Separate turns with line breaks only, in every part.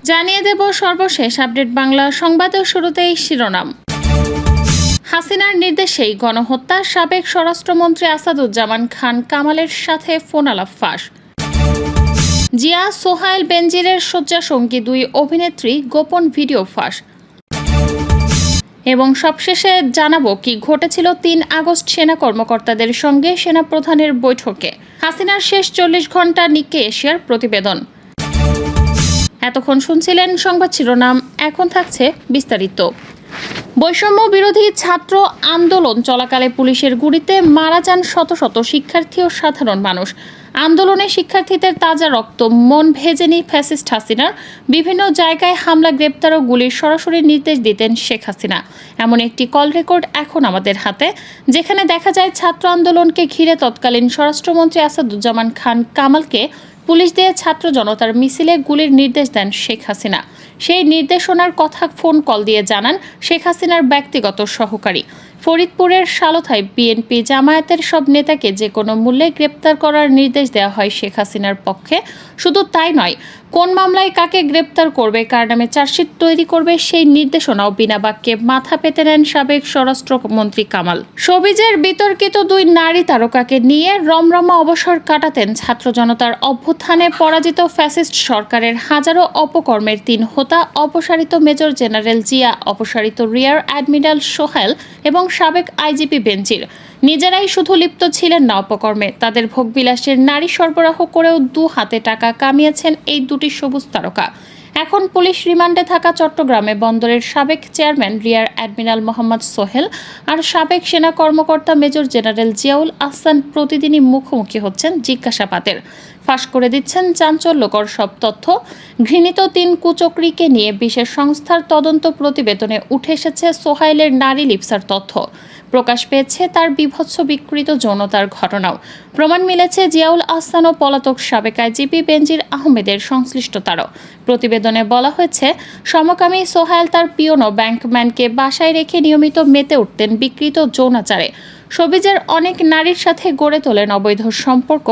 জানিয়ে দেব সর্বশেষ আপডেট বাংলা সংবাদের শুরুতেই শিরোনাম। হাসিনার নির্দেশেই গণহত্যা, সাবেক স্বরাষ্ট্রমন্ত্রী আসাদুজ্জামান খান কামালের সাথে ফোন আলাপ ফাঁস। জিয়া, সোহাইল বেনজিরের শয্যাসঙ্গী দুই অভিনেত্রী গোপন ভিডিও ফাঁস। এবং সবশেষে জানাবো কি ঘটেছিল ৩ আগস্ট সেনা কর্মকর্তাদের সঙ্গে সেনাপ্রধানের বৈঠকে। হাসিনার শেষ ৪০ ঘণ্টা নিক্কে এশিয়ার প্রতিবেদন। এতক্ষণ শুনছিলেন সংবাদ শিরোনাম, এখন থাকছে বিস্তারিত। বৈষম্য বিরোধী ছাত্র আন্দোলন চলাকালে পুলিশের গুলিতে মারা যান শত শত শিক্ষার্থী ও সাধারণ মানুষ। আন্দোলনে শিক্ষার্থীদের তাজা রক্ত মন ভেজেনি ফ্যাসিস্ট হাসিনার। বিভিন্ন জায়গায় হামলা, গ্রেপ্তার ও গুলির সরাসরি নির্দেশ দিতেন শেখ হাসিনা। এমন একটি কল রেকর্ড এখন আমাদের হাতে, যেখানে দেখা যায় ছাত্র আন্দোলনকে ঘিরে তৎকালীন স্বরাষ্ট্রমন্ত্রী আসাদুজ্জামান খান কামালকে পুলিশ দিয়ে ছাত্র জনতার মিছিলে গুলির নির্দেশ দেন শেখ হাসিনা। সেই নির্দেশনার কথা ফোন কল দিয়ে জানান শেখ হাসিনার ব্যক্তিগত সহকারী। ফরিদপুরের সালথায় বিএনপি জামায়াতের সব নেতাকে যে কোনো মূল্যে গ্রেপ্তার করার নির্দেশ দেওয়া হয় শেখ হাসিনার পক্ষে। শুধু তাই নয়, কোন মামলায় কাকে গ্রেপ্তার করবে, কার নামে চার্জশিট তৈরি করবে, সেই নির্দেশনাও বিনা বাক্যে মাথা পেতে নেন সাবেক স্বরাষ্ট্রমন্ত্রী কামাল। শোবিজের বিতর্কিত দুই নারী তারকাকে নিয়ে রমরমা অবসর কাটাতেন ছাত্র জনতার অভ্যুত্থানে পরাজিত ফ্যাসিস্ট সরকারের হাজারো অপকর্মের ৩ হোতা অপসারিত মেজর জেনারেল জিয়া, অপসারিত রিয়ার অ্যাডমিরাল সোহেল এবং সাবেক আইজিপি বেনজির। নিজেরাই শুধু লিপ্ত ছিলেন না অপকর্মে, তাদের ভোগবিলাসের নারী সরবরাহ করেও ২ হাতে টাকা কামিয়েছেন এই দুটি সবুজ তারকা। এখন পুলিশ রিমান্ডে থাকা চট্টগ্রামে বন্দরের সাবেক chairman rear admiral Mohammad Sohel আর সাবেক সেনা কর্মকর্তা মেজর জেনারেল জিয়াউল আহসান প্রতিদিনই মুখোমুখি হচ্ছেন জিজ্ঞাসাবাদের। ফাঁস করে দিচ্ছেন চাঞ্চল্যকর সব তথ্য। ঘৃণিত ৩ কুচক্রীকে নিয়ে বিশেষ সংস্থার তদন্ত প্রতিবেদনে উঠে এসেছে সোহাইলের নারী লিপ্সার তথ্য। প্রকাশ পেয়েছে তার বিভৎস বিকৃত যৌনতার ঘটনাও। প্রমাণ মিলেছে জিয়াউল আহসান ও পলাতক সাবেক আইজিপি বেনজির আহমেদের সংশ্লিষ্টতারও। প্রতিবেদনে বলা হয়েছে, সমকামী সোহাইল তার পিয়ন ও ব্যাংকম্যানকে বাসায় রেখে নিয়মিত মেতে উঠতেন বিকৃত যৌনাচারে। শোবিজের অনেক নারীর সাথে গড়ে তোলেন অবৈধ সম্পর্ক।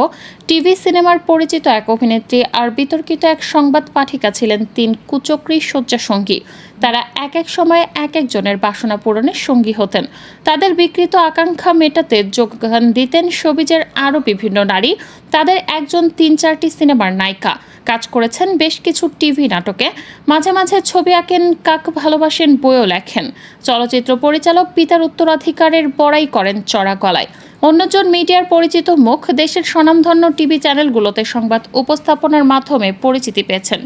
টিভি সিনেমার পরিচিত এক অভিনেত্রী আর বিতর্কিত এক সংবাদ পাঠিকা ছিলেন ৩ কুচক্রী শয্যাসঙ্গী। তারা এক এক সময়ে এক একজনের বাসনা পূরণের সঙ্গী হতেন। তাদের বিকৃত আকাঙ্ক্ষা মেটাতে যোগদান দিতেন শোবিজের আরও বিভিন্ন নারী। তাদের একজন ৩-৪টি সিনেমার নায়িকা, কাজ করেছেন বেশ কিছু টিভি নাটকে, মাঝে মাঝে ছবি আঁকেন, কাক ভালোবাসেন বইও লেখেন। চলচ্চিত্র পরিচালক পিতার উত্তরাধিকারের বড়াই করেন চড়া গলায়। অন্যজন মিডিয়ার পরিচিত মুখ, দেশের স্বনামধন্য টিভি চ্যানেলগুলোতে সংবাদ উপস্থাপনার মাধ্যমে পরিচিতি পেয়েছেন।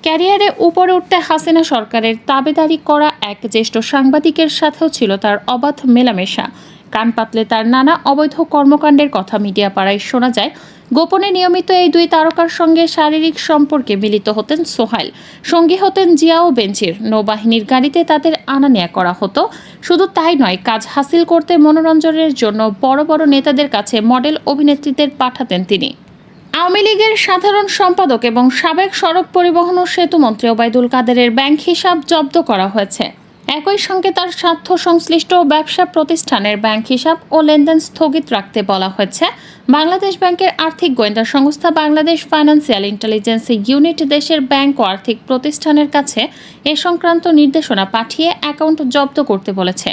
ক্যারিয়ারে উপরে উঠতে হাসিনা সরকারের তাবেদারি করা এক জ্যেষ্ঠ সাংবাদিকের সাথেও ছিল তার অবাধ মেলামেশা। কান পাতলে তার নানা অবৈধ কর্মকাণ্ডের কথা মিডিয়া পাড়ায় শোনা যায়। গোপনে নিয়মিত এই 2 তারকার সঙ্গে শারীরিক সম্পর্কে মিলিত হতেন সোহাইল। সঙ্গী হতেন জিয়া ও বেনজির। নৌবাহিনীর গাড়িতে তাদের আনা নেয়া করা হতো। শুধু তাই নয়, কাজ হাসিল করতে মনোরঞ্জনের জন্য বড় বড় নেতাদের কাছে মডেল অভিনেত্রীদের পাঠাতেন তিনি। আওয়ামী লীগের সাধারণ সম্পাদক এবং সাবেক সড়ক পরিবহন ও সেতুমন্ত্রী ওবায়দুল কাদেরের ব্যাংক হিসাব জব্দ করা হয়েছে। একই সঙ্গে তার স্বার্থ সংশ্লিষ্ট ব্যবসা প্রতিষ্ঠানের ব্যাংক হিসাব ও লেনদেন স্থগিত রাখতে বলা হয়েছে। বাংলাদেশ ব্যাংকের আর্থিক গোয়েন্দা সংস্থা বাংলাদেশ ফাইন্যান্সিয়াল ইন্টেলিজেন্স ইউনিট দেশের ব্যাংক ও আর্থিক প্রতিষ্ঠানের কাছে এ সংক্রান্ত নির্দেশনা পাঠিয়ে অ্যাকাউন্ট জব্দ করতে বলেছে।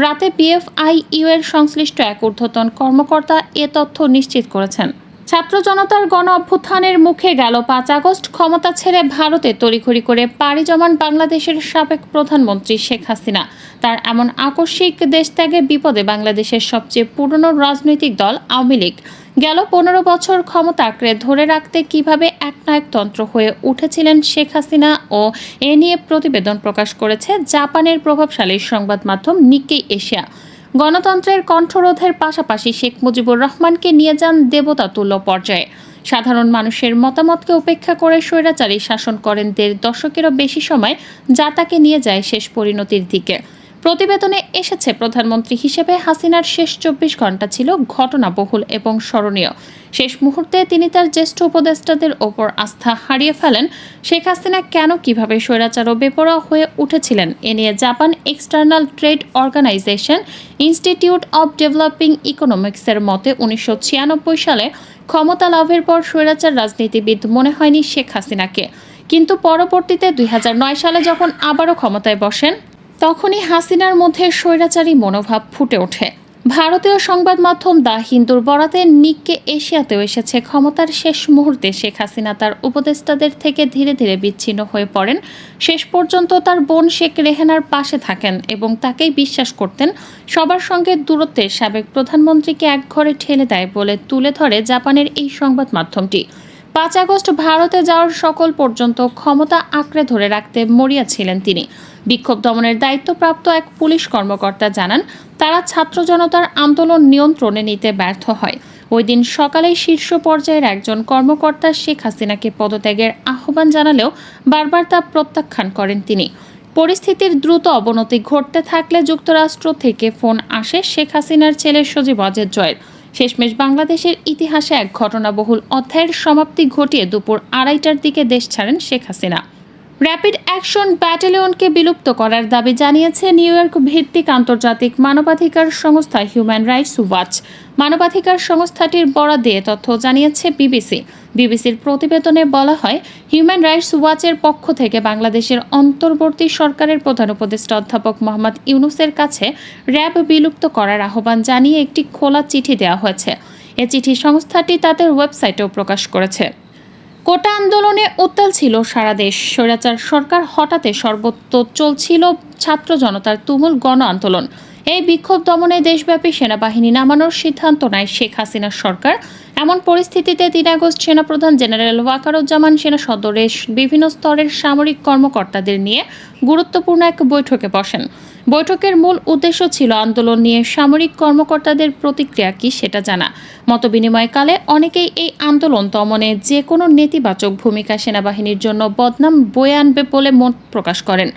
রাতে পিএফআইইউ এর সংশ্লিষ্ট এক ঊর্ধ্বতন কর্মকর্তা এ তথ্য নিশ্চিত করেছেন। ছাত্র জনতার গণ অভ্যুত্থানের মুখে গেল 5 আগস্ট। ক্ষমতা ছেড়ে ভারতে তড়িঘড়ি করে পাড়ি জমান বাংলাদেশের সাবেক প্রধানমন্ত্রী শেখ হাসিনা। তার এমন আকস্মিক দেশত্যাগে বিপদে বাংলাদেশের সবচেয়ে পুরনো রাজনৈতিক দল আওয়ামী লীগ। গেল 15 বছর ক্ষমতা আঁকড়ে ধরে রাখতে কিভাবে একনায়কতন্ত্র হয়ে উঠেছিলেন শেখ হাসিনা ও এ নিয়ে প্রতিবেদন প্রকাশ করেছে জাপানের প্রভাবশালী সংবাদ মাধ্যম নিক্কেই এশিয়া। গণতন্ত্রের কণ্ঠরোধের পাশাপাশি শেখ মুজিবুর রহমানকে নিয়ে যান দেবতাতুল্য পর্যায়ে। সাধারণ মানুষের মতামতকে উপেক্ষা করে স্বৈরাচারী শাসন করেন 1.5 দশকেরও বেশি সময়, যা তাকে নিয়ে যায় শেষ পরিণতির দিকে। প্রতিবেদনে এসেছে, প্রধানমন্ত্রী হিসেবে হাসিনার শেষ 24 ঘণ্টা ছিল ঘটনাবহুল এবং স্মরণীয়। শেষ মুহূর্তে তিনি তার জ্যেষ্ঠ উপদেষ্টাদের ওপর আস্থা হারিয়ে ফেলেন। শেখ হাসিনা কেন, কিভাবে স্বৈরাচার ও বেপরোয়া হয়ে উঠেছিলেন, এ নিয়ে Japan external trade organization institute of developing ইকোনমিক্সের মতে 1996 সালে ক্ষমতা লাভের পর স্বৈরাচার রাজনীতিবিদ মনে হয়নি শেখ হাসিনাকে। কিন্তু পরবর্তীতে 2009 সালে যখন আবারও ক্ষমতায় বসেন, তখনই হাসিনার মধ্যে স্বৈরাচারী মনোভাব ফুটে ওঠে। ভারতীয় সংবাদ মাধ্যম দ্য হিন্দুর বরাতে নিক্কে এশিয়াতেও এসেছে ক্ষমতার শেষ মুহূর্তে শেখ হাসিনা তার উপদেষ্টাদের থেকে ধীরে ধীরে বিচ্ছিন্ন হয়ে পড়েন। শেষ পর্যন্ত তার বোন শেখ রেহানার পাশে থাকেন এবং তাকেই বিশ্বাস করতেন। সবার সঙ্গে দূরত্বে সাবেক প্রধানমন্ত্রীকে একঘরে ঠেলে দেয় বলে তুলে ধরে জাপানের এই সংবাদ মাধ্যমটি। 5 আগস্ট ভারতে যাওয়ার সকল পর্যন্ত ক্ষমতা আঁকড়ে ধরে রাখতে মরিয়া ছিলেন তিনি। বিক্ষোভ দমনের দায়িত্বপ্রাপ্ত এক পুলিশ কর্মকর্তা জানান, তারা ছাত্র জনতার আন্দোলন নিয়ন্ত্রণে নিতে ব্যর্থ হয়। ওই দিন সকালেই শীর্ষ পর্যায়ের একজন কর্মকর্তা শেখ হাসিনাকে পদত্যাগের আহ্বান জানালেও বারবার তা প্রত্যাখ্যান করেন তিনি। পরিস্থিতির দ্রুত অবনতি ঘটতে থাকলে যুক্তরাষ্ট্র থেকে ফোন আসে শেখ হাসিনার ছেলে সজীব ওয়াজেদ জয়ের। শেষমেশ বাংলাদেশের ইতিহাসে এক ঘটনাবহুল অধ্যায়ের সমাপ্তি ঘটিয়ে দুপুর 2:30টার দিকে দেশ ছাড়েন শেখ হাসিনা। র্যাপিড অ্যাকশন ব্যাটালিয়নকে বিলুপ্ত করার দাবি জানিয়েছে নিউ ইয়র্ক ভিত্তিক আন্তর্জাতিক মানবাধিকার সংস্থা হিউম্যান রাইটস ওয়াচ। মানবাধিকার সংস্থাটির বরাত দিয়ে তথ্য জানিয়েছে বিবিসির প্রতিবেদনে বলা হয়, হিউম্যান রাইটস ওয়াচের পক্ষ থেকে বাংলাদেশের অন্তর্বর্তী সরকারের প্রধান উপদেষ্টা অধ্যাপক মোহাম্মদ ইউনূসের কাছে র্যাব বিলুপ্ত করার আহ্বান জানিয়ে একটি খোলা চিঠি দেওয়া হয়েছে। এ চিঠি সংস্থাটি তাদের ওয়েবসাইটেও প্রকাশ করেছে। কোটা আন্দোলনে উত্তাল ছিল সারা দেশ। স্বৈরাচার সরকার হঠাতে সর্বত্র চলছিল ছাত্র জনতার তুমুল গণ আন্দোলন। এই বিক্ষোভ দমনে দেশব্যাপী সেনাবাহিনী নামানোর সিদ্ধান্ত নেয় শেখ হাসিনার সরকার। এমন পরিস্থিতিতে 3 আগস্ট সেনাপ্রধান জেনারেল ওয়াকারুজ্জামান সেনা সদরে বিভিন্ন স্তরের সামরিক কর্মকর্তাদের নিয়ে গুরুত্বপূর্ণ এক বৈঠকে বসেন। বৈঠকের মূল উদ্দেশ্য ছিল আন্দোলন নিয়ে সামরিক কর্মকর্তাদের প্রতিক্রিয়া কী সেটা জানা। মতবিনিময়কালে অনেকেই এই আন্দোলন দমনে যে কোনো নেতিবাচক ভূমিকা সেনাবাহিনীর জন্য বদনাম বয়ে আনবে বলে মত প্রকাশ করেন।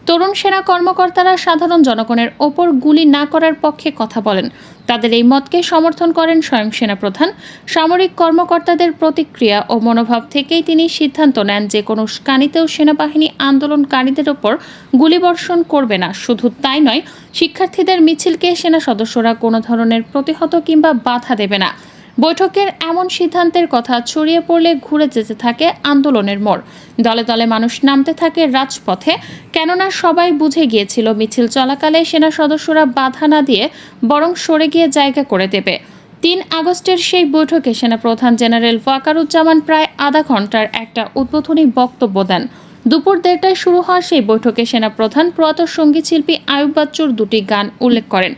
তরুণ সেনা কর্মকর্তারা সাধারণ জনগণের ওপর গুলি না করার পক্ষে কথা বলেন। তাদের এই মতকে সমর্থন করেন স্বয়ং সেনাপ্রধান। সামরিক কর্মকর্তাদের প্রতিক্রিয়া ও মনোভাব থেকেই তিনি সিদ্ধান্ত নেন যে কোনো উস্কানিতেও সেনাবাহিনী আন্দোলনকারীদের ওপর গুলিবর্ষণ করবে না। শুধু তাই নয়, শিক্ষার্থীদের মিছিলকে সেনা সদস্যরা কোনো ধরনের প্রতিহত কিংবা বাধা দেবে না। বৈঠকের এমন সিদ্ধান্তের কথা ছড়িয়ে পড়লে ঘুরে যেতে থাকে আন্দোলনের মোড়। দলে দলে মানুষ নামতে থাকে রাজপথে, কেননা সবাই বুঝে গিয়েছিল মিছিল চলাকালে সেনা সদস্যরা বাধা না দিয়ে বরং সরে গিয়ে জায়গা করে দেবে। 3 আগস্টের সেই বৈঠকে সেনাপ্রধান জেনারেল ওয়াকারুজ্জামান প্রায় আধা ঘন্টার একটা উদ্বোধনী বক্তব্য দেন। দুপুর 1:30টায় শুরু হওয়া সেই বৈঠকে সেনাপ্রধান প্রয়াত সঙ্গীতশিল্পী আয়ুব বাচ্চুর 2টি গান উল্লেখ করেন।